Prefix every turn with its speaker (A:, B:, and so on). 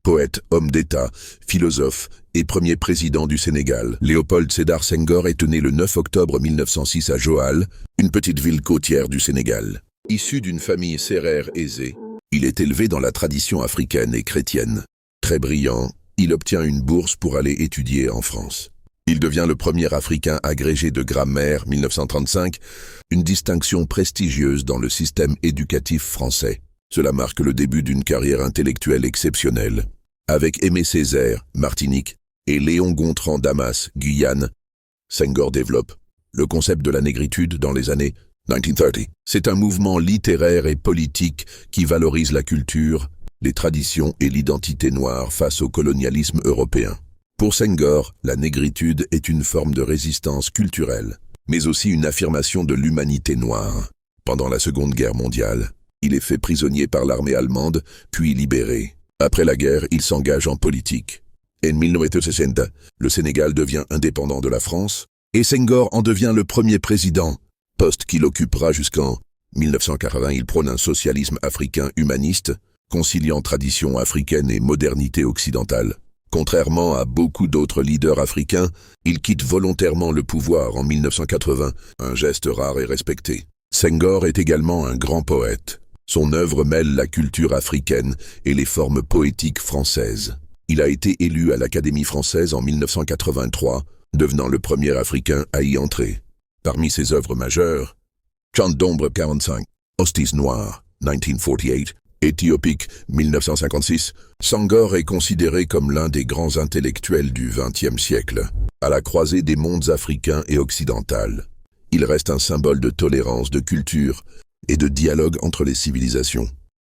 A: Poète, homme d'État, philosophe et premier président du Sénégal, Léopold Sédar Senghor est né le 9 octobre 1906 à Joal, une petite ville côtière du Sénégal. Issu d'une famille sérère aisée, il est élevé dans la tradition africaine et chrétienne. Très brillant, il obtient une bourse pour aller étudier en France. Il devient le premier Africain agrégé de grammaire 1935, une distinction prestigieuse dans le système éducatif français. Cela marque le début d'une carrière intellectuelle exceptionnelle. Avec Aimé Césaire, Martinique, et Léon Gontran, Damas, Guyane, Senghor développe le concept de la négritude dans les années 1930. C'est un mouvement littéraire et politique qui valorise la culture, les traditions et l'identité noire face au colonialisme européen. Pour Senghor, la négritude est une forme de résistance culturelle, mais aussi une affirmation de l'humanité noire. Pendant la Seconde Guerre mondiale, il est fait prisonnier par l'armée allemande, puis libéré. Après la guerre, il s'engage en politique. En 1960, le Sénégal devient indépendant de la France, et Senghor en devient le premier président, poste qu'il occupera jusqu'en 1980. Il prône un socialisme africain humaniste, conciliant tradition africaine et modernité occidentale. Contrairement à beaucoup d'autres leaders africains, il quitte volontairement le pouvoir en 1980, un geste rare et respecté. Senghor est également un grand poète. Son œuvre mêle la culture africaine et les formes poétiques françaises. Il a été élu à l'Académie française en 1983, devenant le premier Africain à y entrer. Parmi ses œuvres majeures, Chant d'ombre 45, Hosties noires 1948, Éthiopique 1956, Senghor est considéré comme l'un des grands intellectuels du XXe siècle, à la croisée des mondes africains et occidental. Il reste un symbole de tolérance, de culture et de dialogue entre les civilisations.